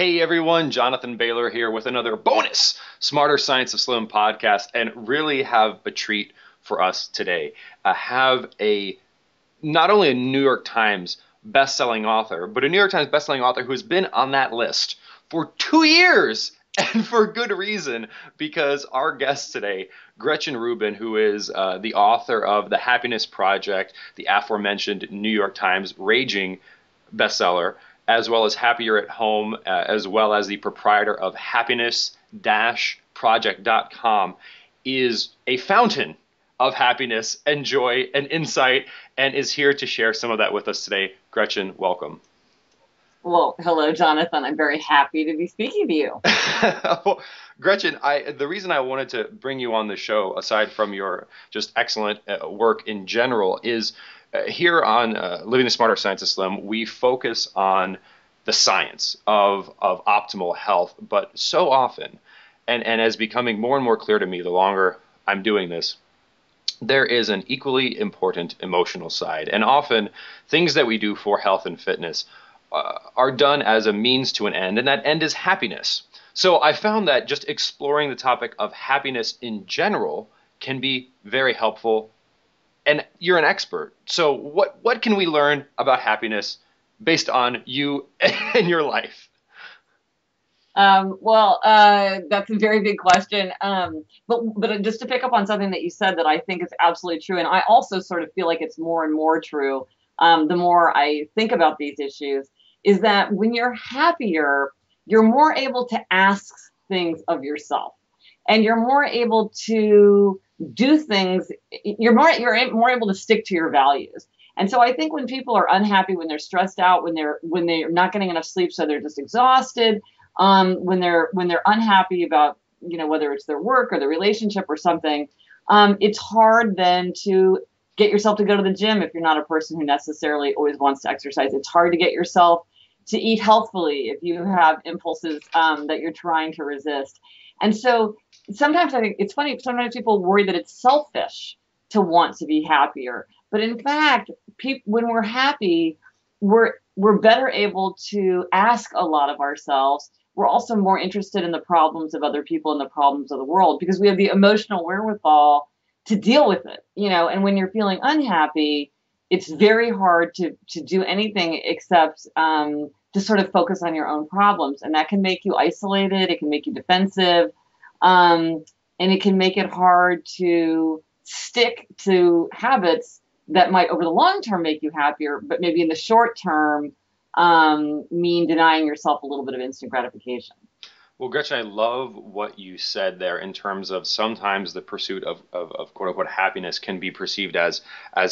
Hey everyone, Jonathan Bailor here with another bonus Smarter Science of Slim podcast, and really have a treat for us today. I have a not only a New York Times best-selling author, but a New York Times best-selling author who's been on that list for 2 years, and for good reason, because our guest today, Gretchen Rubin, who is the author of The Happiness Project, the aforementioned New York Times raging bestseller, as well as Happier at Home, as well as the proprietor of happiness-project.com, is a fountain of happiness and joy and insight, and is here to share some of that with us today. Gretchen, welcome. Well, hello, Jonathan. I'm very happy to be speaking to you. Well, Gretchen, the reason I wanted to bring you on the show, aside from your just excellent work in general, is here on Living the Smarter Science of Slim, we focus on the science of optimal health, but so often, and as becoming more and more clear to me the longer I'm doing this, there is an equally important emotional side. And often things that we do for health and fitness are done as a means to an end, and that end is happiness. So I found that just exploring the topic of happiness in general can be very helpful. And you're an expert. So what can we learn about happiness based on you and your life? That's a very big question. But just to pick up on something that you said that I think is absolutely true, and I also sort of feel like it's more and more true the more I think about these issues, is that when you're happier, you're more able to ask things of yourself, and you're more able to do things. You're more able to stick to your values. And so I think when people are unhappy, when they're stressed out, when they're not getting enough sleep, so they're just exhausted, when they're unhappy about, whether it's their work or the relationship or something, it's hard then to get yourself to go to the gym if you're not a person who necessarily always wants to exercise. It's hard to get yourself to eat healthfully if you have impulses that you're trying to resist. And so sometimes I think it's funny, sometimes people worry that it's selfish to want to be happier. But in fact, when we're happy, we're better able to ask a lot of ourselves. We're also more interested in the problems of other people and the problems of the world because we have the emotional wherewithal to deal with it. And when you're feeling unhappy, it's very hard to do anything except to sort of focus on your own problems. And that can make you isolated. It can make you defensive. And it can make it hard to stick to habits that might over the long term make you happier, but maybe in the short term mean denying yourself a little bit of instant gratification. Well, Gretchen, I love what you said there in terms of sometimes the pursuit of quote unquote happiness can be perceived as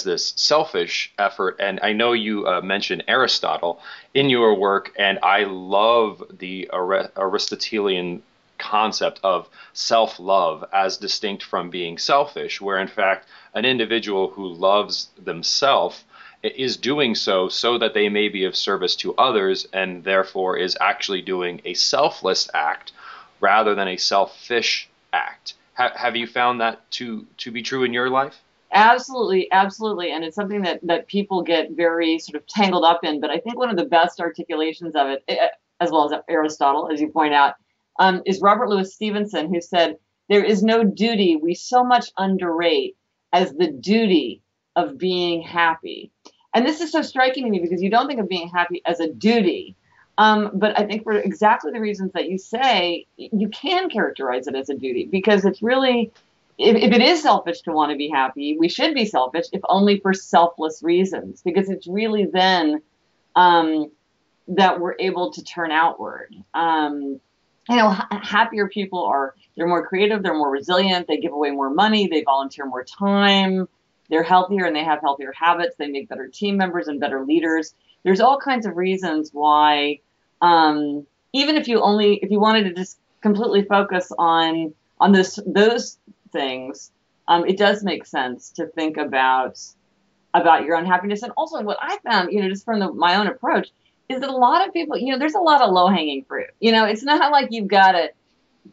this selfish effort. And I know you mentioned Aristotle in your work, and I love the Aristotelian concept of self-love as distinct from being selfish, where in fact an individual who loves themselves is doing so that they may be of service to others, and therefore is actually doing a selfless act rather than a selfish act. Have you found that to be true in your life? Absolutely, absolutely. And it's something that people get very sort of tangled up in. But I think one of the best articulations of it, as well as Aristotle, as you point out, is Robert Louis Stevenson, who said, "There is no duty we so much underrate as the duty of being happy." And this is so striking to me because you don't think of being happy as a duty. But I think for exactly the reasons that you say, you can characterize it as a duty because it's really, if it is selfish to want to be happy, we should be selfish, if only for selfless reasons, because it's really then that we're able to turn outward. Happier people they're more creative, they're more resilient, they give away more money, they volunteer more time, they're healthier and they have healthier habits, they make better team members and better leaders. There's all kinds of reasons why, even if you wanted to just completely focus on those things, it does make sense to think about your own happiness. And also what I found, just from my own approach, is that a lot of people, there's a lot of low-hanging fruit. It's not like you've got to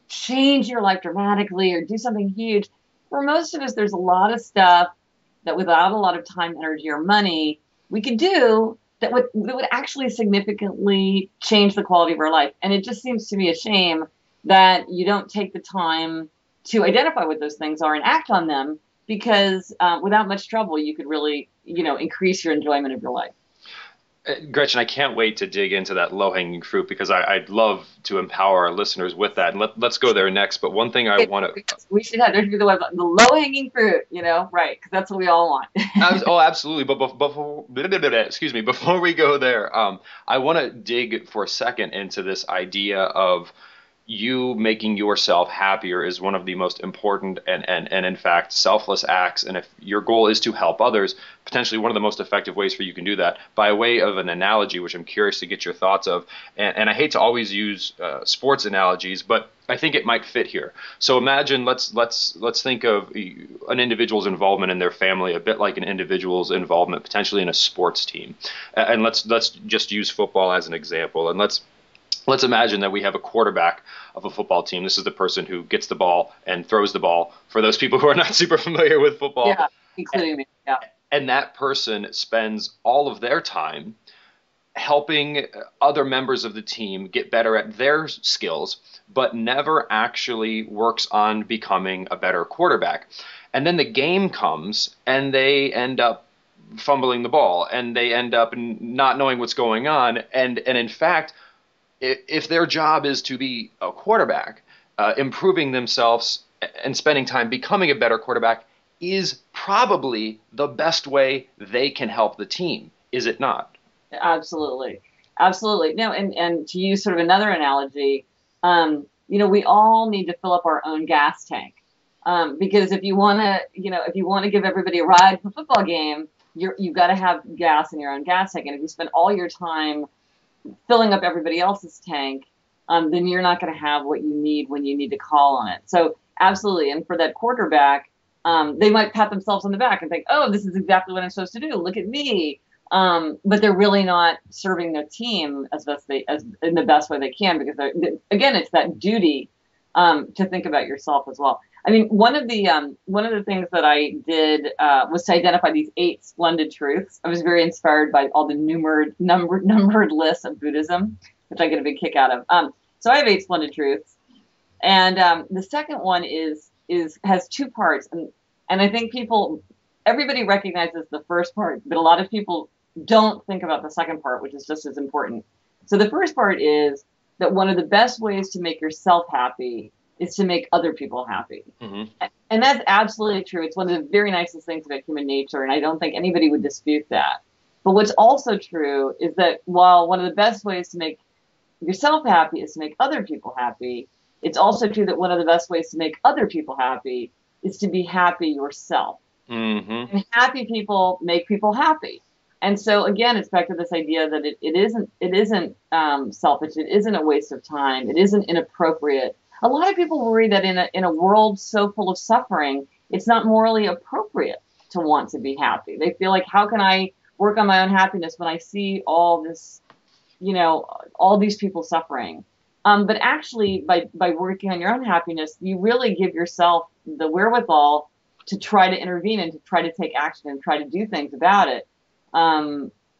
change your life dramatically or do something huge. For most of us, there's a lot of stuff that without a lot of time, energy, or money, we could do that would actually significantly change the quality of our life. And it just seems to me a shame that you don't take the time to identify what those things are and act on them, because without much trouble, you could really, increase your enjoyment of your life. Gretchen, I can't wait to dig into that low-hanging fruit because I'd love to empower our listeners with that. And let's go there next. But one thing I want to... We should have, there should be the website, the low-hanging fruit, right? Because that's what we all want. Oh, absolutely. But before, excuse me, before we go there, I want to dig for a second into this idea of you making yourself happier is one of the most important and in fact selfless acts. And if your goal is to help others, potentially one of the most effective ways for you can do that, by way of an analogy, which I'm curious to get your thoughts of. And I hate to always use sports analogies, but I think it might fit here. So imagine, let's think of an individual's involvement in their family a bit like an individual's involvement potentially in a sports team. And let's just use football as an example. And let's imagine that we have a quarterback of a football team. This is the person who gets the ball and throws the ball, for those people who are not super familiar with football. Yeah, including me. Yeah. And that person spends all of their time helping other members of the team get better at their skills, but never actually works on becoming a better quarterback. And then the game comes and they end up fumbling the ball and they end up not knowing what's going on. And in fact, if their job is to be a quarterback, improving themselves and spending time becoming a better quarterback is probably the best way they can help the team, is it not? Absolutely. Absolutely. No, and to use sort of another analogy, we all need to fill up our own gas tank. Because if you want to give everybody a ride for a football game, you've got to have gas in your own gas tank. And if you spend all your time filling up everybody else's tank, then you're not going to have what you need when you need to call on it. So absolutely. And for that quarterback, they might pat themselves on the back and think, oh, this is exactly what I'm supposed to do. Look at me. But they're really not serving their team as in the best way they can, because again, it's that duty to think about yourself as well. I mean, one of the things that I did was to identify these 8 splendid truths. I was very inspired by all the numbered lists of Buddhism, which I get a big kick out of. So I have 8 splendid truths, and the second one has 2 parts, and I think everybody recognizes the first part, but a lot of people don't think about the second part, which is just as important. So the first part is that one of the best ways to make yourself happy is to make other people happy. Mm-hmm. And that's absolutely true. It's one of the very nicest things about human nature, and I don't think anybody would dispute that. But what's also true is that while one of the best ways to make yourself happy is to make other people happy, it's also true that one of the best ways to make other people happy is to be happy yourself. Mm-hmm. And happy people make people happy. And so again, it's back to this idea that it isn't selfish. It isn't a waste of time. It isn't inappropriate. A lot of people worry that in a world so full of suffering, it's not morally appropriate to want to be happy. They feel like, how can I work on my own happiness when I see all this, all these people suffering? But actually, by working on your own happiness, you really give yourself the wherewithal to try to intervene and to try to take action and try to do things about it.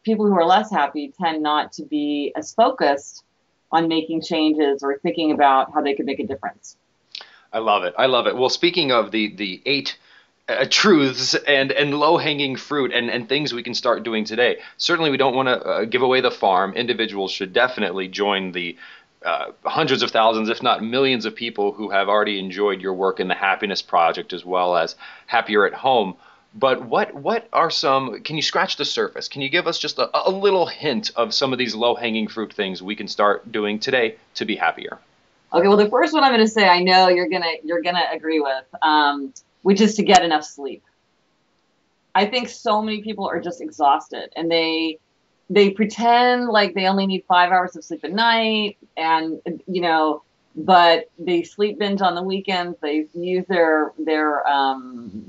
People who are less happy tend not to be as focused on making changes or thinking about how they could make a difference. I love it. I love it. Well, speaking of the 8 truths and low-hanging fruit and things we can start doing today, certainly we don't want to give away the farm. Individuals should definitely join the hundreds of thousands, if not millions of people who have already enjoyed your work in the Happiness Project as well as Happier at Home. But what are some, can you scratch the surface? Can you give us just a little hint of some of these low-hanging fruit things we can start doing today to be happier? Okay, well, the first one I'm going to say, I know you're gonna agree with, which is to get enough sleep. I think so many people are just exhausted, and they pretend like they only need 5 hours of sleep a night, and but they sleep binge on the weekends. They use their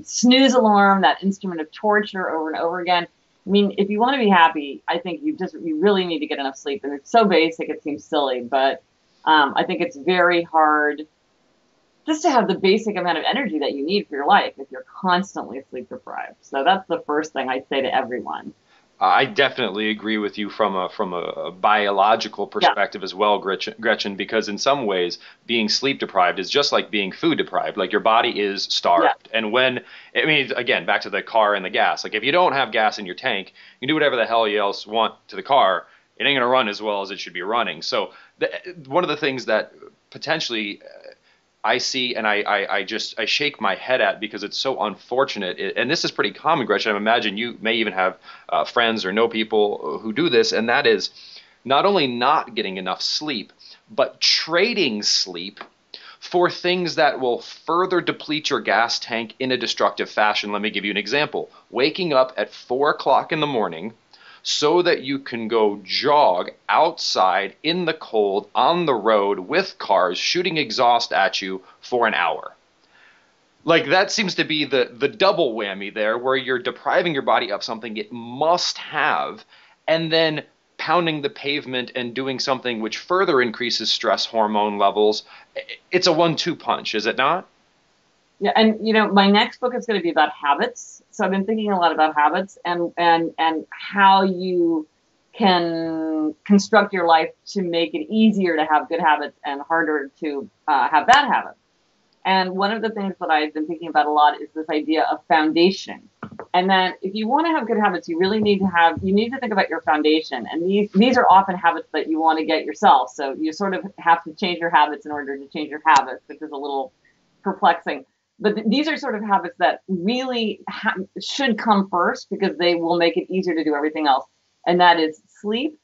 snooze alarm, that instrument of torture, over and over again. I mean, if you want to be happy, I think you really need to get enough sleep. And it's so basic, it seems silly, but I think it's very hard just to have the basic amount of energy that you need for your life if you're constantly sleep deprived. So that's the first thing I'd say to everyone. I definitely agree with you from a biological Yeah, perspective as well, Gretchen, because in some ways being sleep deprived is just like being food deprived. Like your body is yeah, starved. And when, I mean, again, back to the car and the gas. Like if you don't have gas in your tank, you can do whatever the hell you else want to the car. It ain't gonna run as well as it should be running. So one of the things that potentially I see and I shake my head at because it's so unfortunate. And this is pretty common, Gretchen. I imagine you may even have friends or know people who do this, and that is not only not getting enough sleep, but trading sleep for things that will further deplete your gas tank in a destructive fashion. Let me give you an example. Waking up at 4 o'clock in the morning so that you can go jog outside in the cold on the road with cars shooting exhaust at you for an hour. Like that seems to be the double whammy there, where you're depriving your body of something it must have, and then pounding the pavement and doing something which further increases stress hormone levels. It's a 1-2 punch, is it not? yeah. And my next book is going to be about habits. So I've been thinking a lot about habits and how you can construct your life to make it easier to have good habits and harder to have bad habits. And one of the things that I've been thinking about a lot is this idea of foundation. And that if you want to have good habits, you really need to think about your foundation. And these are often habits that you want to get yourself. So you sort of have to change your habits in order to change your habits, which is a little perplexing. But these are sort of habits that really should come first because they will make it easier to do everything else. And that is sleep.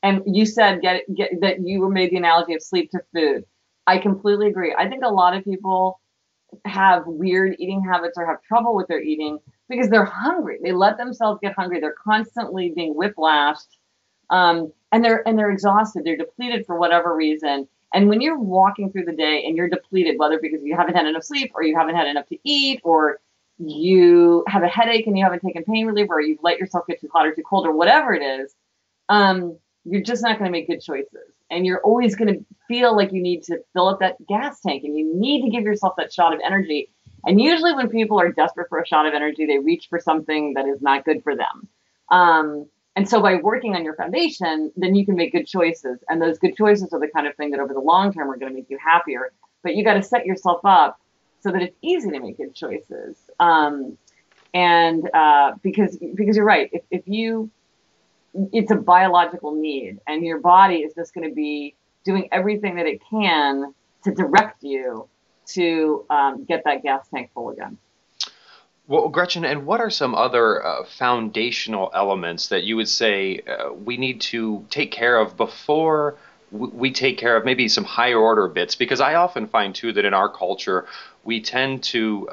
And you said that you made the analogy of sleep to food. I completely agree. I think a lot of people have weird eating habits or have trouble with their eating because they're hungry. They let themselves get hungry. They're constantly being whiplashed, and they're exhausted. They're depleted for whatever reason. And when you're walking through the day and you're depleted, whether because you haven't had enough sleep or you haven't had enough to eat or you have a headache and you haven't taken pain reliever or you've let yourself get too hot or too cold or whatever it is, you're just not going to make good choices. And you're always going to feel like you need to fill up that gas tank and you need to give yourself that shot of energy. And usually when people are desperate for a shot of energy, they reach for something that is not good for them. And so by working on your foundation, then you can make good choices. And those good choices are the kind of thing that over the long term are going to make you happier. But you got to set yourself up so that it's easy to make good choices. Because you're right, it's a biological need, and your body is just going to be doing everything that it can to direct you to get that gas tank full again. Well, Gretchen, and what are some other foundational elements that you would say we need to take care of before we take care of maybe some higher order bits? Because I often find too that in our culture we tend to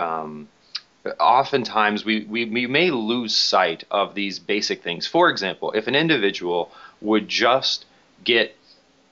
oftentimes we may lose sight of these basic things. For example, if an individual would just get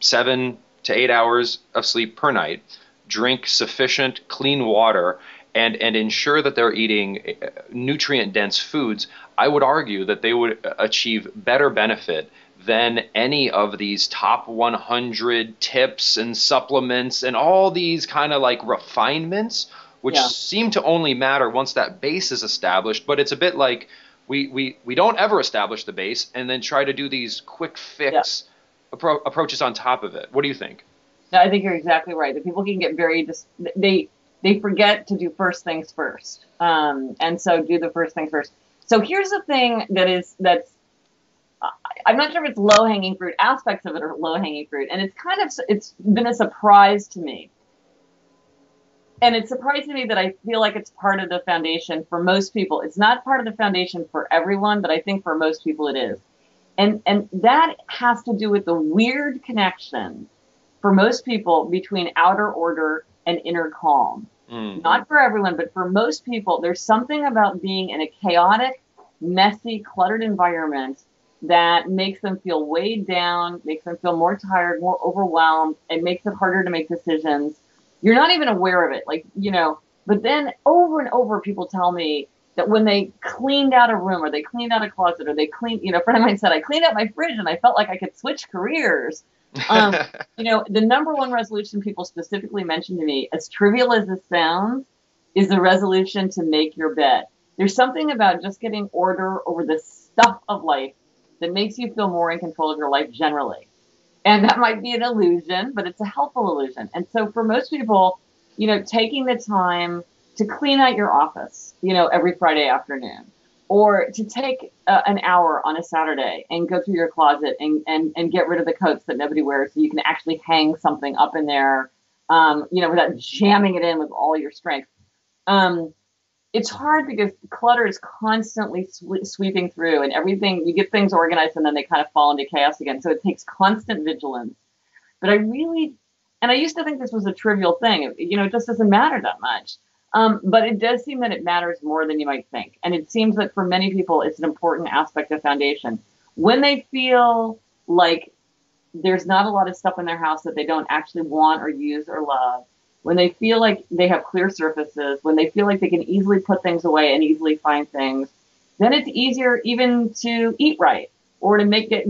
7 to 8 hours of sleep per night, drink sufficient clean water, and ensure that they're eating nutrient-dense foods, I would argue that they would achieve better benefit than any of these top 100 tips and supplements and all these kind of like refinements, which Yeah. seem to only matter once that base is established. But it's a bit like we don't ever establish the base and then try to do these quick Yeah. fix approaches on top of it. What do you think? No, I think you're exactly right. That people can get they forget to do first things first, and so do the first things first. So here's the thing that's I'm not sure if it's low hanging fruit. Aspects of it are low hanging fruit, and it's been a surprise to me. And it's surprising to me that I feel like it's part of the foundation for most people. It's not part of the foundation for everyone, but I think for most people it is. And that has to do with the weird connection for most people between outer order and inner calm. Not for everyone, but for most people, there's something about being in a chaotic, messy, cluttered environment that makes them feel weighed down, makes them feel more tired, more overwhelmed, and makes it harder to make decisions. You're not even aware of it, but then over and over people tell me that when they cleaned out a room or they cleaned out a closet or they cleaned, a friend of mine said, I cleaned out my fridge and I felt like I could switch careers. The number one resolution people specifically mentioned to me, as trivial as this sounds, is the resolution to make your bed. There's something about just getting order over the stuff of life that makes you feel more in control of your life generally. And that might be an illusion, but it's a helpful illusion. And so for most people, taking the time to clean out your office, every Friday afternoon, or to take an hour on a Saturday and go through your closet and get rid of the coats that nobody wears so you can actually hang something up in there, without jamming it in with all your strength. It's hard because clutter is constantly sweeping through, and everything, you get things organized and then they kind of fall into chaos again. So it takes constant vigilance. But I used to think this was a trivial thing. It just doesn't matter that much. But it does seem that it matters more than you might think. And it seems that for many people, it's an important aspect of foundation. When they feel like there's not a lot of stuff in their house that they don't actually want or use or love, when they feel like they have clear surfaces, when they feel like they can easily put things away and easily find things, then it's easier even to eat right, or to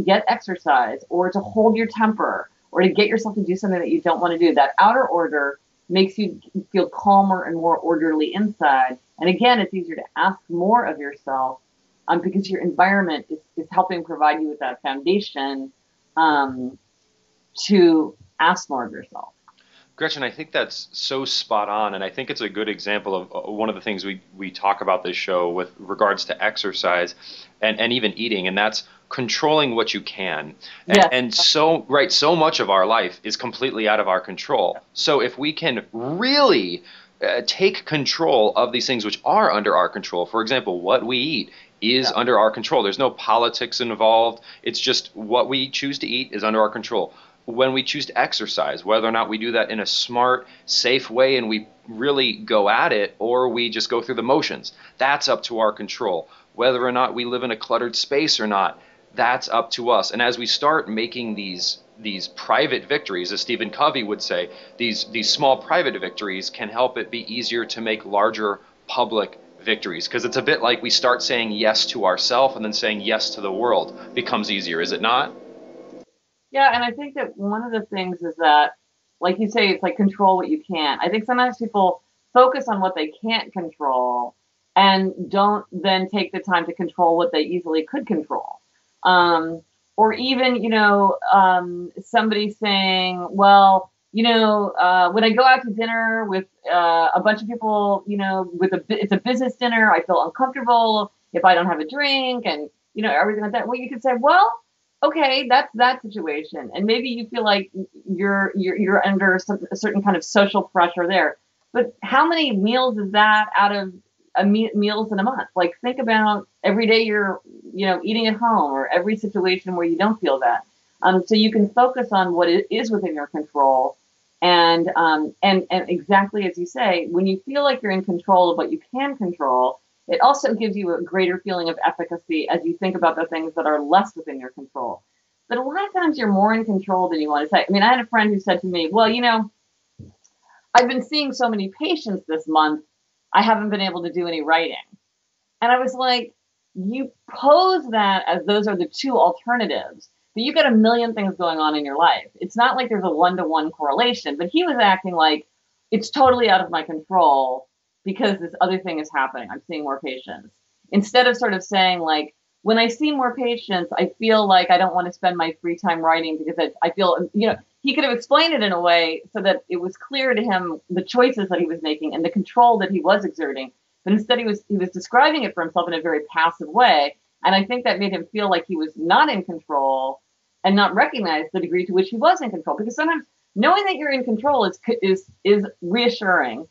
get exercise, or to hold your temper, or to get yourself to do something that you don't want to do. That outer order makes you feel calmer and more orderly inside. And again, it's easier to ask more of yourself, because your environment is helping provide you with that foundation to ask more of yourself. Gretchen, I think that's so spot on, and I think it's a good example of one of the things we talk about this show with regards to exercise and even eating, and that's controlling what you can. And so much of our life is completely out of our control. So if we can really take control of these things which are under our control, for example, what we eat is under our control. There's no politics involved. It's just what we choose to eat is under our control. When we choose to exercise, whether or not we do that in a smart, safe way and we really go at it, or we just go through the motions, that's up to our control. Whether or not we live in a cluttered space or not, that's up to us. And as we start making these private victories, as Stephen Covey would say, these small private victories can help it be easier to make larger public victories. Because it's a bit like we start saying yes to ourselves, and then saying yes to the world becomes easier, is it not? Yeah, and I think that one of the things is that, like you say, it's like control what you can. I think sometimes people focus on what they can't control and don't then take the time to control what they easily could control. Or even, somebody saying, well, when I go out to dinner with a bunch of people, it's a business dinner, I feel uncomfortable if I don't have a drink and, everything like that. Well, you could say, well, okay, that's that situation, and maybe you feel like you're under a certain kind of social pressure there. But how many meals is that out of meals in a month? Like, think about every day you're eating at home, or every situation where you don't feel that. So you can focus on what is within your control, and exactly as you say, when you feel like you're in control of what you can control, it also gives you a greater feeling of efficacy as you think about the things that are less within your control. But a lot of times you're more in control than you want to say. I mean, I had a friend who said to me, well, I've been seeing so many patients this month, I haven't been able to do any writing. And I was like, you pose that as those are the two alternatives, but you've got a million things going on in your life. It's not like there's a one-to-one correlation, but he was acting like it's totally out of my control because this other thing is happening. I'm seeing more patients. Instead of sort of saying, like, when I see more patients, I feel like I don't want to spend my free time writing because I feel, he could have explained it in a way so that it was clear to him the choices that he was making and the control that he was exerting. But instead he was describing it for himself in a very passive way. And I think that made him feel like he was not in control and not recognize the degree to which he was in control. Because sometimes knowing that you're in control is reassuring.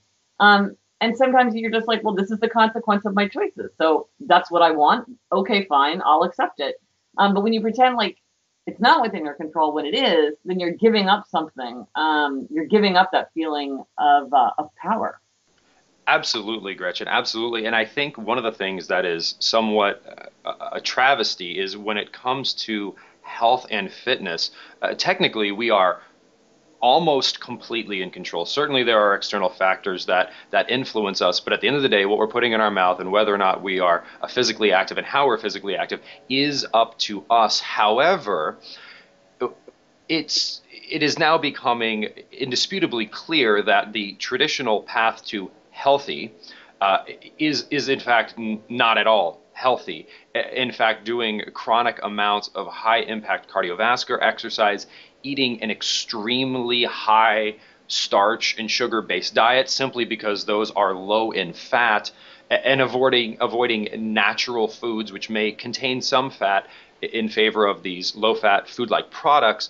And sometimes you're just like, well, this is the consequence of my choices. So that's what I want. Okay, fine, I'll accept it. But when you pretend like it's not within your control when it is, then you're giving up something. You're giving up that feeling of power. Absolutely, Gretchen. Absolutely. And I think one of the things that is somewhat a travesty is when it comes to health and fitness, technically we are almost completely in control. Certainly there are external factors that influence us, but at the end of the day, what we're putting in our mouth and whether or not we are physically active and how we're physically active is up to us. However, it is now becoming indisputably clear that the traditional path to healthy is in fact not at all healthy. In fact, doing chronic amounts of high impact cardiovascular exercise, eating an extremely high starch and sugar based diet simply because those are low in fat, and avoiding natural foods which may contain some fat in favor of these low fat food like products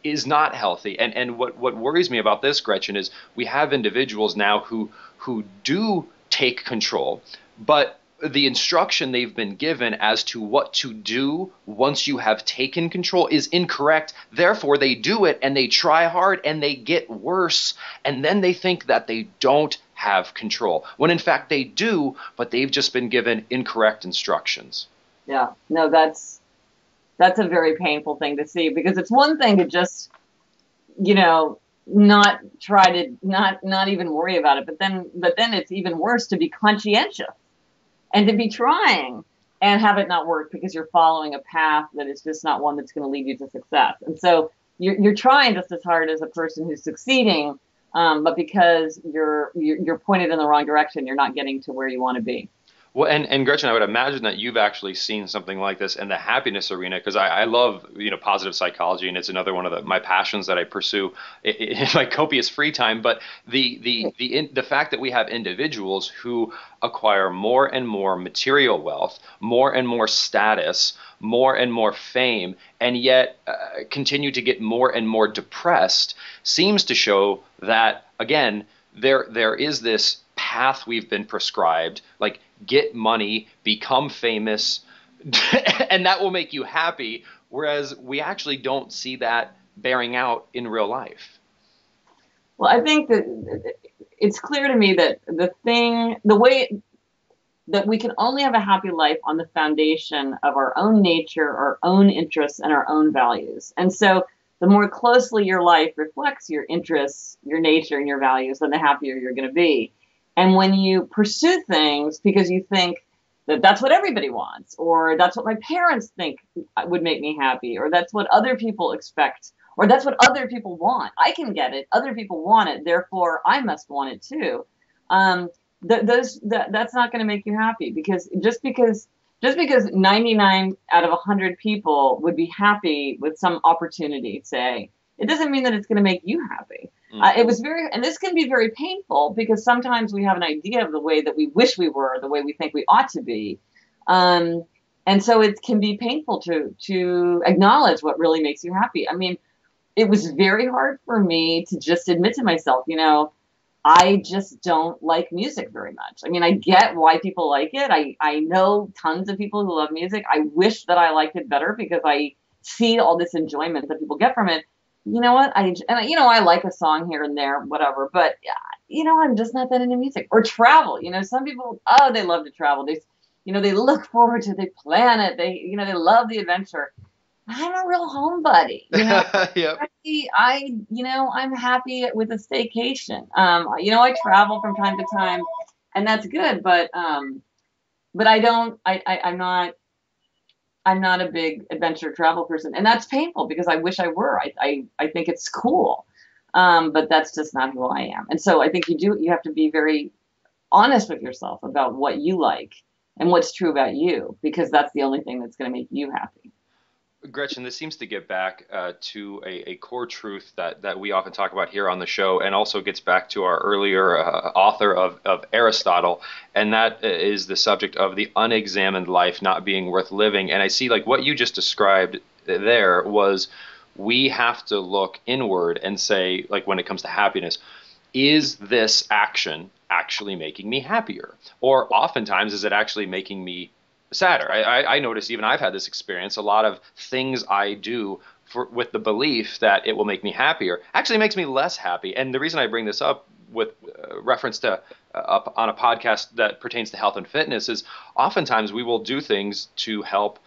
is not healthy. And what worries me about this, Gretchen, is we have individuals now who do take control, but the instruction they've been given as to what to do once you have taken control is incorrect. Therefore, they do it and they try hard and they get worse. And then they think that they don't have control, when in fact they do, but they've just been given incorrect instructions. Yeah, no, that's a very painful thing to see, because it's one thing to just, not try to not even worry about it, but then it's even worse to be conscientious and to be trying and have it not work because you're following a path that is just not one that's going to lead you to success. And so you're trying just as hard as a person who's succeeding, but because you're pointed in the wrong direction, you're not getting to where you want to be. Well, and Gretchen, I would imagine that you've actually seen something like this in the happiness arena, because I love positive psychology, and it's another one of my passions that I pursue in my copious free time. But the fact that we have individuals who acquire more and more material wealth, more and more status, more and more fame, and yet continue to get more and more depressed seems to show that, again, there is this path we've been prescribed, like get money, become famous, and that will make you happy, whereas we actually don't see that bearing out in real life. Well, I think that it's clear to me that the way that we can only have a happy life on the foundation of our own nature, our own interests, and our own values. And so the more closely your life reflects your interests, your nature, and your values, then the happier you're going to be. And when you pursue things because you think that that's what everybody wants, or that's what my parents think would make me happy, or that's what other people expect, or that's what other people want. I can get it. Other people want it. Therefore, I must want it too. That's not going to make you happy, because just because 99 out of 100 people would be happy with some opportunity, say, it doesn't mean that it's going to make you happy. And this can be very painful, because sometimes we have an idea of the way that we wish we were, the way we think we ought to be. And so it can be painful to acknowledge what really makes you happy. I mean, it was very hard for me to just admit to myself, I just don't like music very much. I mean, I get why people like it. I know tons of people who love music. I wish that I liked it better, because I see all this enjoyment that people get from it. You know what? I like a song here and there, whatever, but I'm just not that into music. Or travel. Some people, they love to travel. They look forward to, they plan it. They love the adventure. I'm a real homebody. Yep. I'm happy with a staycation. I travel from time to time, and that's good, but I'm not a big adventure travel person, and that's painful, because I wish I were. I think it's cool, but that's just not who I am. And so I think you have to be very honest with yourself about what you like and what's true about you, because that's the only thing that's going to make you happy. Gretchen, this seems to get back to a core truth that we often talk about here on the show, and also gets back to our earlier author of Aristotle, and that is the subject of the unexamined life not being worth living. And I see, like, what you just described there was, we have to look inward and say, like, when it comes to happiness, is this action actually making me happier? Or oftentimes, is it actually making me sadder? I notice, even I've had this experience, a lot of things I do with the belief that it will make me happier actually makes me less happy. And the reason I bring this up with reference to on a podcast that pertains to health and fitness is, oftentimes we will do things to help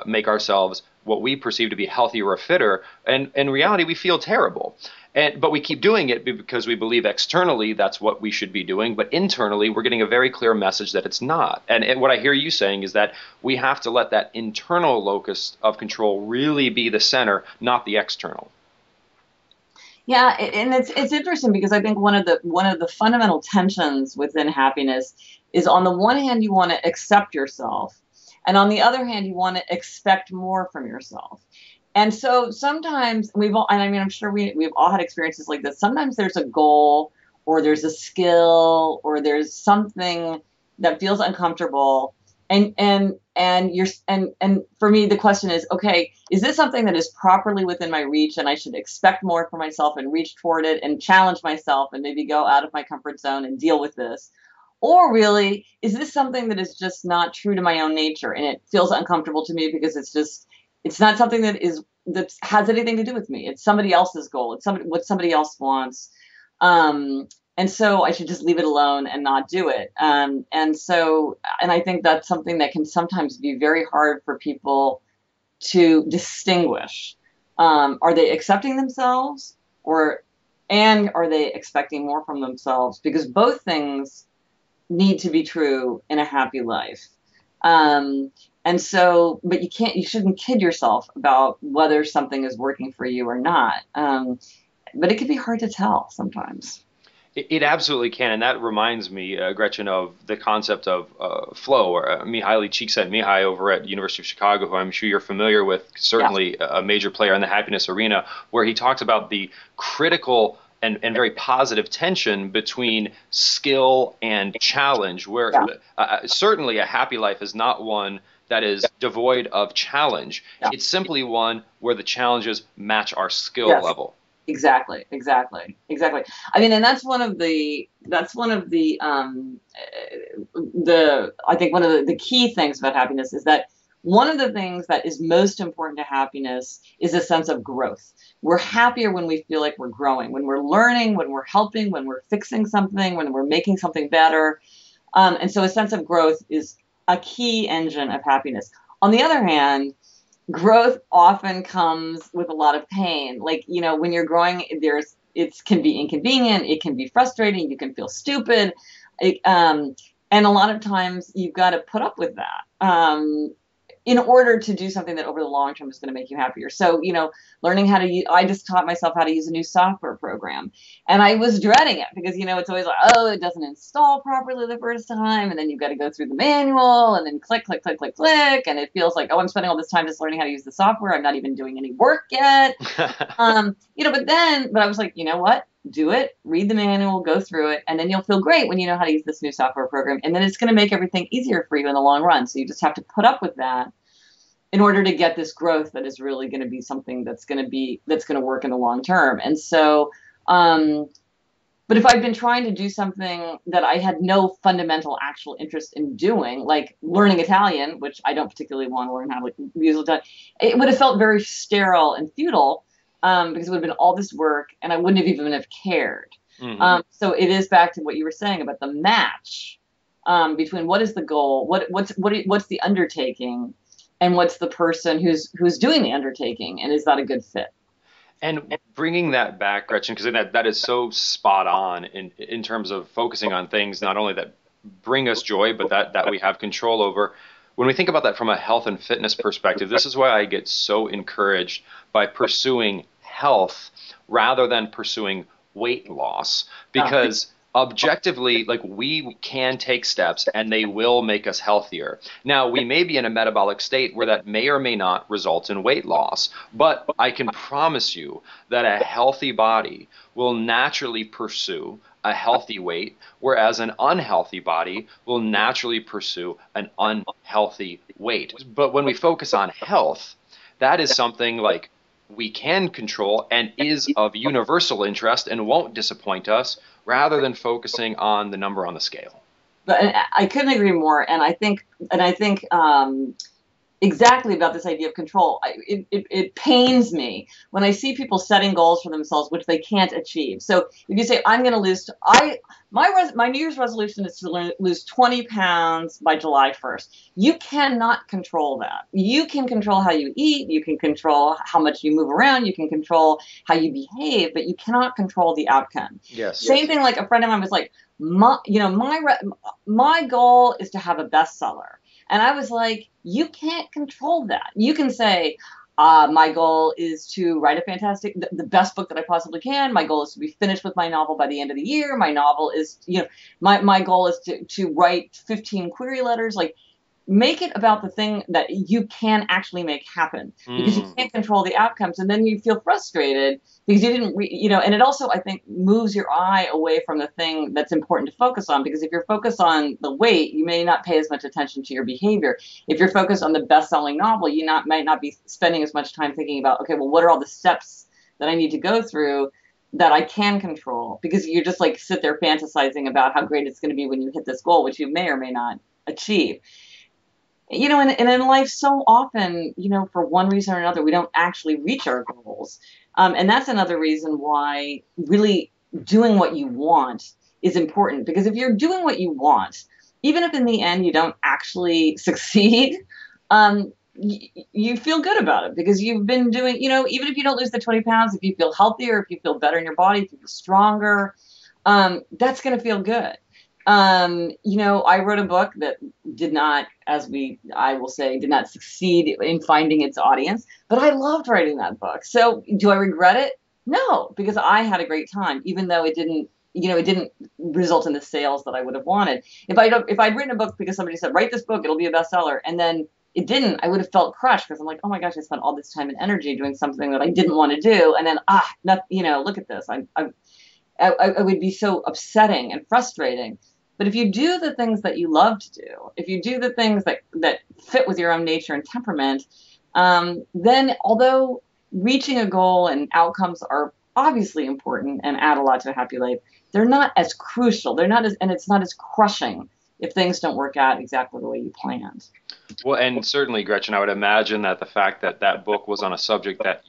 make ourselves what we perceive to be healthier or fitter, and in reality we feel terrible. But we keep doing it because we believe externally that's what we should be doing, but internally we're getting a very clear message that it's not. And what I hear you saying is that we have to let that internal locus of control really be the center, not the external. Yeah, and it's interesting, because I think one of the fundamental tensions within happiness is, on the one hand, you want to accept yourself, And on the other hand, you want to expect more from yourself. And so sometimes and I mean, I'm sure we've all had experiences like this. Sometimes there's a goal or there's a skill or there's something that feels uncomfortable. And for me, the question is, okay, is this something that is properly within my reach and I should expect more for myself and reach toward it and challenge myself and maybe go out of my comfort zone and deal with this? Or really, is this something that is just not true to my own nature and it feels uncomfortable to me because it's not something that has anything to do with me. It's somebody else's goal. It's what somebody else wants. And so I should just leave it alone and not do it. And I think that's something that can sometimes be very hard for people to distinguish. Are they accepting themselves and are they expecting more from themselves? Because both things need to be true in a happy life. But you shouldn't kid yourself about whether something is working for you or not. But it can be hard to tell sometimes. It absolutely can, and that reminds me, Gretchen, of the concept of flow, or Mihaly Csikszentmihalyi over at University of Chicago, who I'm sure you're familiar with, certainly a major player in the happiness arena, where he talks about the critical and very positive tension between skill and challenge, where certainly a happy life is not one that is devoid of challenge. It's simply one where the challenges match our skill level. Exactly. I mean, and that's one of the I think one of the key things about happiness is that one of the things that is most important to happiness is a sense of growth. We're happier when we feel like we're growing, when we're learning, when we're helping, when we're fixing something, when we're making something better. And so a sense of growth is a key engine of happiness. On the other hand, growth often comes with a lot of pain. Like, when you're growing, it can be inconvenient, it can be frustrating, you can feel stupid. And a lot of times you've got to put up with that in order to do something that over the long term is going to make you happier. So, learning I just taught myself how to use a new software program, and I was dreading it because, it's always like, oh, it doesn't install properly the first time. And then you've got to go through the manual and then click. And it feels like, oh, I'm spending all this time just learning how to use the software. I'm not even doing any work yet. But I was like, you know what? Do it, read the manual, go through it, and then you'll feel great when you know how to use this new software program. And then it's going to make everything easier for you in the long run. So you just have to put up with that in order to get this growth that is really going to be something that's going to work in the long term. And so, but if I'd been trying to do something that I had no fundamental actual interest in doing, like learning Italian, which I don't particularly want to learn how to use Italian, it would have felt very sterile and futile. Because it would have been all this work and I wouldn't have even have cared. Mm-hmm. So it is back to what you were saying about the match between what is the goal, what's the undertaking, and what's the person who's doing the undertaking, and is that a good fit? And bringing that back, Gretchen, because that is so spot on in terms of focusing on things not only that bring us joy, but that we have control over. When we think about that from a health and fitness perspective, this is why I get so encouraged by pursuing health rather than pursuing weight loss, because objectively, like, we can take steps and they will make us healthier. Now, we may be in a metabolic state where that may or may not result in weight loss, but I can promise you that a healthy body will naturally pursue a healthy weight, whereas an unhealthy body will naturally pursue an unhealthy weight. But when we focus on health, that is something like we can control and is of universal interest and won't disappoint us, rather than focusing on the number on the scale. But I couldn't agree more. And I think exactly about this idea of control. It pains me when I see people setting goals for themselves which they can't achieve. So if you say, I'm going to lose, my New Year's resolution is to lose 20 pounds by July 1st. You cannot control that. You can control how you eat. You can control how much you move around. You can control how you behave, but you cannot control the outcome. Yes. Same thing, like a friend of mine was like, my goal is to have a bestseller. And I was like, you can't control that. You can say, my goal is to write the best book that I possibly can. My goal is to be finished with my novel by the end of the year. My novel is, my goal is to write 15 query letters. Like, make it about the thing that you can actually make happen, because you can't control the outcomes. And then you feel frustrated because you didn't, and it also, I think, moves your eye away from the thing that's important to focus on. Because if you're focused on the weight, you may not pay as much attention to your behavior. If you're focused on the best-selling novel, you might not be spending as much time thinking about, okay, well, what are all the steps that I need to go through that I can control? Because you just like sit there fantasizing about how great it's going to be when you hit this goal, which you may or may not achieve. And in life, so often, for one reason or another, we don't actually reach our goals. And that's another reason why really doing what you want is important. Because if you're doing what you want, even if in the end you don't actually succeed, you feel good about it, because you've been doing, even if you don't lose the 20 pounds, if you feel healthier, if you feel better in your body, if you feel stronger, that's going to feel good. I wrote a book that did not, I will say, did not succeed in finding its audience, but I loved writing that book. So do I regret it? No, because I had a great time, even though it didn't result in the sales that I would have wanted. If I'd written a book because somebody said, write this book, it'll be a bestseller, and then it didn't, I would have felt crushed, because I'm like, oh my gosh, I spent all this time and energy doing something that I didn't want to do. And then, look at this. I would be so upsetting and frustrating. But if you do the things that you love to do, if you do the things that fit with your own nature and temperament, then although reaching a goal and outcomes are obviously important and add a lot to a happy life, they're not as crucial. And it's not as crushing if things don't work out exactly the way you planned. Well, and certainly, Gretchen, I would imagine that the fact that that book was on a subject that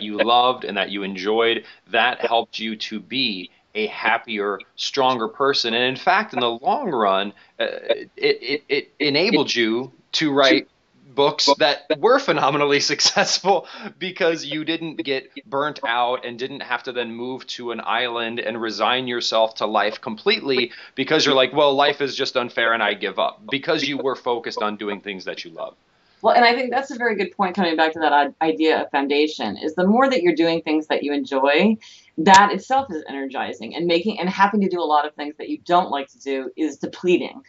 you loved and that you enjoyed, that helped you to be a happier, stronger person. And in fact, in the long run, it enabled you to write books that were phenomenally successful, because you didn't get burnt out and didn't have to then move to an island and resign yourself to life completely, because you're like, well, life is just unfair and I give up, because you were focused on doing things that you love. Well, and I think that's a very good point, coming back to that idea of foundation, is the more that you're doing things that you enjoy, that itself is energizing, and having to do a lot of things that you don't like to do is depleting.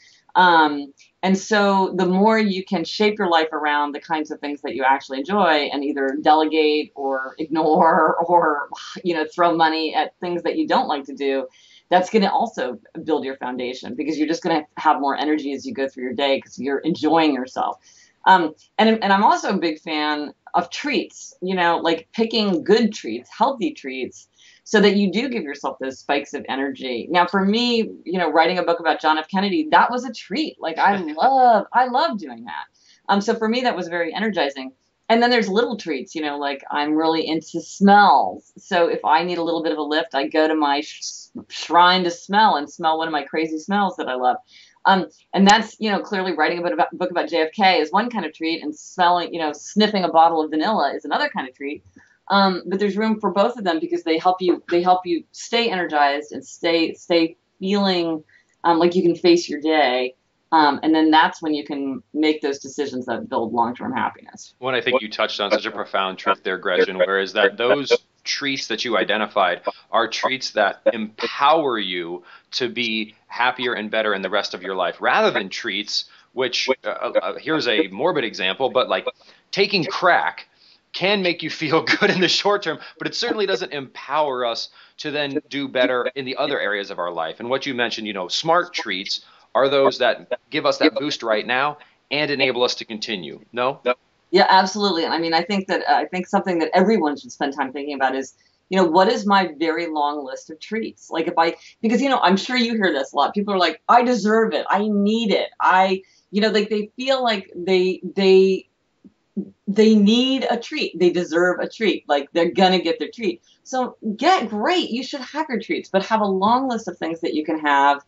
And so the more you can shape your life around the kinds of things that you actually enjoy, and either delegate or ignore or, throw money at things that you don't like to do, that's going to also build your foundation, because you're just going to have more energy as you go through your day, because you're enjoying yourself. And I'm also a big fan of treats, like picking good treats, healthy treats, so that you do give yourself those spikes of energy. Now, for me, writing a book about John F. Kennedy, that was a treat. Like, I love doing that. So for me, that was very energizing. And then there's little treats, like I'm really into smells. So if I need a little bit of a lift, I go to my shrine to smell and smell one of my crazy smells that I love. And that's, clearly writing a book about JFK is one kind of treat, and sniffing a bottle of vanilla is another kind of treat. But there's room for both of them, because they help you stay energized and stay feeling like you can face your day. And then that's when you can make those decisions that build long-term happiness. Well, I think you touched on such a profound truth there, Gretchen, whereas that those treats that you identified are treats that empower you to be happier and better in the rest of your life, rather than treats which, here's a morbid example, but like taking crack can make you feel good in the short term, but it certainly doesn't empower us to then do better in the other areas of our life. And what you mentioned, smart treats are those that give us that boost right now and enable us to continue. No? Yeah, absolutely. And I think something that everyone should spend time thinking about is, what is my very long list of treats? Like because I'm sure you hear this a lot. People are like, I deserve it. I need it. Like they feel like they need a treat. They deserve a treat. Like they're going to get their treat. So great. You should have your treats, but have a long list of things that you can have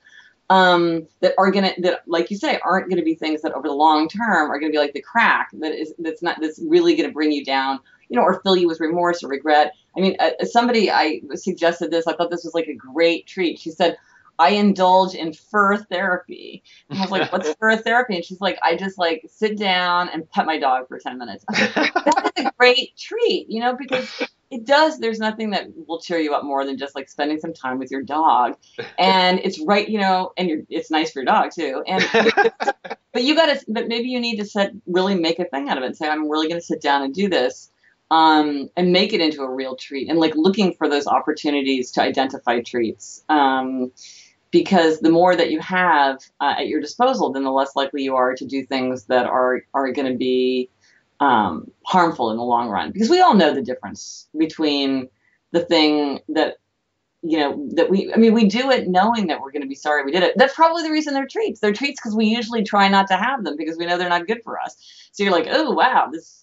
that like you say, aren't going to be things that over the long term are going to be like the crack that's really going to bring you down, or fill you with remorse or regret. Somebody I suggested this. I thought this was like a great treat. She said, I indulge in fur therapy. And I was like, what's fur therapy? And she's like, I just sit down and pet my dog for 10 minutes. I was like, that is a great treat, because it does. There's nothing that will cheer you up more than just spending some time with your dog. And it's right, and it's nice for your dog too. And but maybe you need to really make a thing out of it and say, I'm really going to sit down and do this, and make it into a real treat, and like looking for those opportunities to identify treats. Because the more that you have at your disposal, then the less likely you are to do things that are going to be harmful in the long run. Because we all know the difference between the thing that, we do it knowing that we're going to be sorry we did it. That's probably the reason they're treats. They're treats because we usually try not to have them because we know they're not good for us. So you're like, oh, wow, this,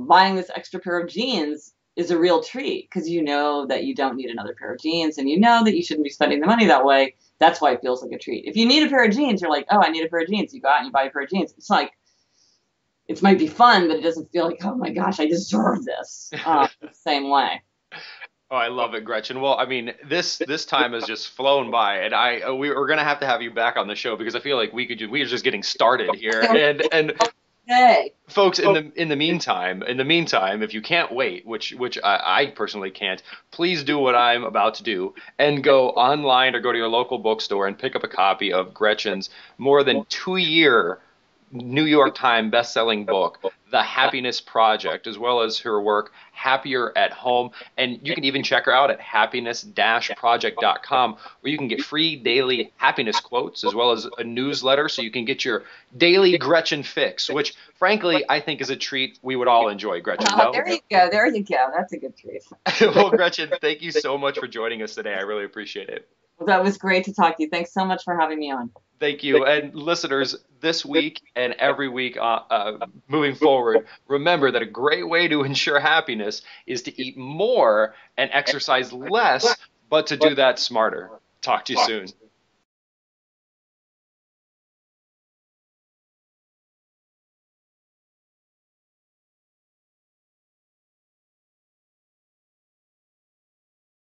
buying this extra pair of jeans is a real treat because you know that you don't need another pair of jeans, and you know that you shouldn't be spending the money that way. That's why it feels like a treat. If you need a pair of jeans, you're like, oh, I need a pair of jeans. You go out and you buy a pair of jeans. It's like, it might be fun, but it doesn't feel like, oh my gosh, I deserve this. The same way. Oh, I love it, Gretchen. Well, I mean, this time has just flown by, and we're gonna have you back on the show because I feel like we are just getting started here. And Hey, folks, in the meantime, if you can't wait, which I personally can't, please do what I'm about to do and go online or go to your local bookstore and pick up a copy of Gretchen's more than 2-year New York Times best-selling book, The Happiness Project, as well as her work, Happier at Home. And you can even check her out at happiness-project.com, where you can get free daily happiness quotes, as well as a newsletter, so you can get your daily Gretchen fix, which, frankly, I think is a treat we would all enjoy, Gretchen. No? There you go. There you go. That's a good treat. Well, Gretchen, thank you so much for joining us today. I really appreciate it. Well, that was great to talk to you. Thanks so much for having me on. Thank you. And listeners, this week and every week moving forward, remember that a great way to ensure happiness is to eat more and exercise less, but to do that smarter. Talk to you soon.